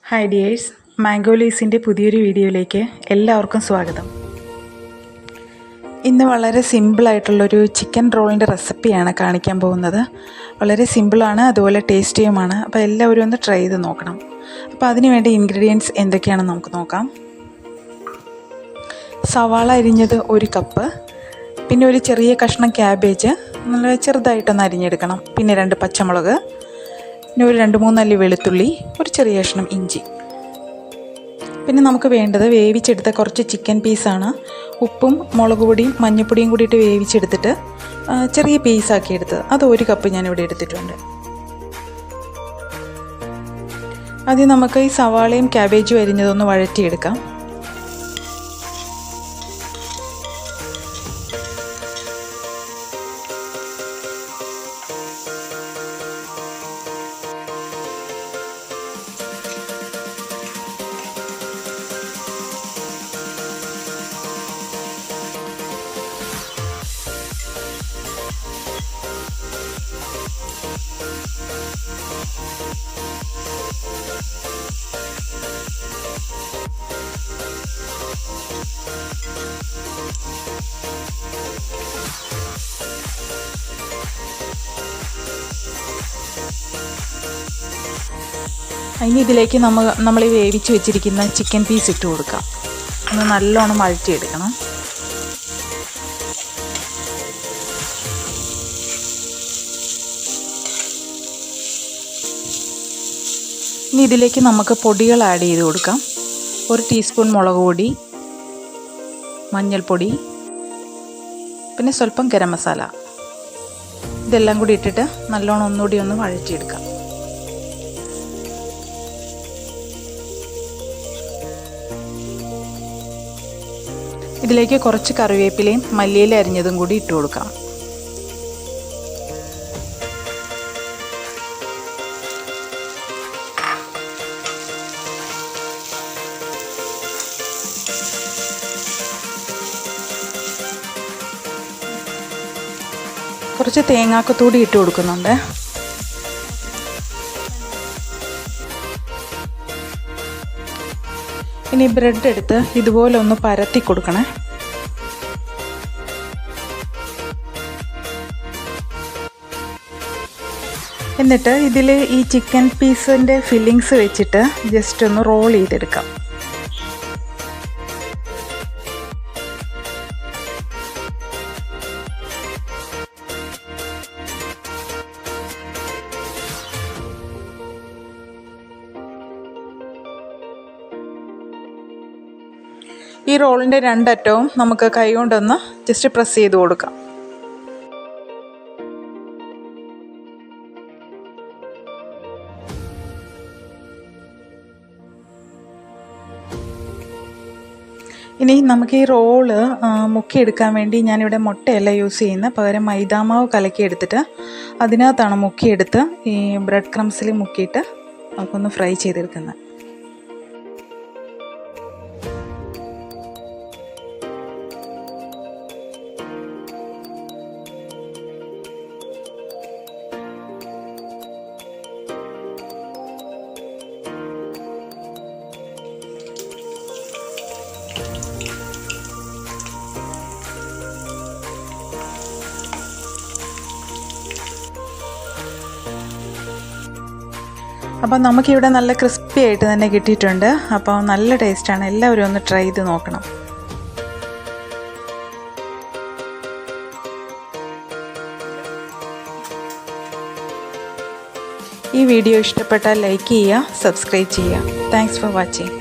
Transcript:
Hi dears, മാംഗോലീസിൻ്റെ പുതിയൊരു വീഡിയോയിലേക്ക് എല്ലാവർക്കും സ്വാഗതം. ഇന്ന് വളരെ സിമ്പിളായിട്ടുള്ളൊരു ചിക്കൻ റോളിൻ്റെ റെസിപ്പിയാണ് കാണിക്കാൻ പോകുന്നത്. വളരെ സിമ്പിളാണ്, അതുപോലെ ടേസ്റ്റിയുമാണ്. അപ്പോൾ എല്ലാവരും ഒന്ന് ട്രൈ ചെയ്ത് നോക്കണം. അപ്പോൾ അതിന് വേണ്ട ഇൻഗ്രീഡിയൻസ് എന്തൊക്കെയാണെന്ന് നമുക്ക് നോക്കാം. സവാള അരിഞ്ഞത് 1 കപ്പ്, പിന്നെ ഒരു ചെറിയ കഷ്ണം ക്യാബേജ് നല്ല ചെറുതായിട്ടൊന്ന് അരിഞ്ഞെടുക്കണം, പിന്നെ 2 പച്ചമുളക്, പിന്നെ ഒരു 2-3 അല്ലി വെളുത്തുള്ളി, ഒരു ചെറിയ കഷ്ണം ഇഞ്ചി. പിന്നെ നമുക്ക് വേണ്ടത് വേവിച്ചെടുത്ത കുറച്ച് ചിക്കൻ പീസാണ്. ഉപ്പും മുളക് പൊടിയും മഞ്ഞൾപ്പൊടിയും കൂടിയിട്ട് വേവിച്ചെടുത്തിട്ട് ചെറിയ പീസാക്കി എടുത്തത്, അത് 1 കപ്പ് ഞാനിവിടെ എടുത്തിട്ടുണ്ട്. ആദ്യം നമുക്ക് ഈ സവാളയും ക്യാബേജും അരിഞ്ഞതൊന്ന് വഴറ്റിയെടുക്കാം. ഇനി ഇതിലേക്ക് നമ്മൾ ഈ വേവിച്ച് വെച്ചിരിക്കുന്ന ചിക്കൻ പീസ് ഇട്ട് കൊടുക്കാം. ഒന്ന് നല്ലോണം വഴറ്റിയെടുക്കണം. ഇനി ഇതിലേക്ക് നമുക്ക് പൊടികൾ ആഡ് ചെയ്ത് കൊടുക്കാം. 1 ടീസ്പൂൺ മുളക് പൊടി, മഞ്ഞൾപ്പൊടി, പിന്നെ സ്വല്പം ഗരം മസാല. ഇതെല്ലാം കൂടി ഇട്ടിട്ട് നല്ലോണം ഒന്നുകൂടി ഒന്ന് വഴറ്റിയെടുക്കാം. ഇതിലേക്ക് കുറച്ച് കറിവേപ്പിലയും മല്ലിയില അരിഞ്ഞതും കൂടി ഇട്ട് കൊടുക്കാം. കുറച്ച് തേങ്ങാക്കൊത്തൂടി ഇട്ട് കൊടുക്കുന്നുണ്ട്. ഇനി ബ്രെഡ് എടുത്ത് ഇതുപോലെ ഒന്ന് പരത്തി കൊടുക്കണേ. എന്നിട്ട് ഇതിൽ ഈ ചിക്കൻ പീസിൻ്റെ ഫില്ലിങ്സ് വെച്ചിട്ട് ജസ്റ്റ് ഒന്ന് റോൾ ചെയ്തെടുക്കാം. ഈ റോളിൻ്റെ 2 അറ്റവും നമുക്ക് കൈ കൊണ്ടൊന്ന് ജസ്റ്റ് പ്രസ് ചെയ്ത് കൊടുക്കാം. ഇനി നമുക്ക് ഈ റോള് മുക്കിയെടുക്കാൻ വേണ്ടി ഞാനിവിടെ മുട്ടയല്ല യൂസ് ചെയ്യുന്നത്, പകരം മൈദാമാവ് കലക്കി എടുത്തിട്ട് അതിനകത്താണ് മുക്കിയെടുത്ത് ഈ ബ്രെഡ് ക്രംസിൽ മുക്കിയിട്ട് നമുക്കൊന്ന് ഫ്രൈ ചെയ്തെടുക്കുന്നത്. അപ്പോൾ നമുക്കിവിടെ നല്ല ക്രിസ്പി ആയിട്ട് തന്നെ കിട്ടിയിട്ടുണ്ട്. അപ്പോൾ നല്ല ടേസ്റ്റാണ്, എല്ലാവരും ഒന്ന് ട്രൈ ചെയ്ത് നോക്കണം. ഈ വീഡിയോ ഇഷ്ടപ്പെട്ടാൽ ലൈക്ക് ചെയ്യുക, സബ്സ്ക്രൈബ് ചെയ്യുക. Thanks for watching.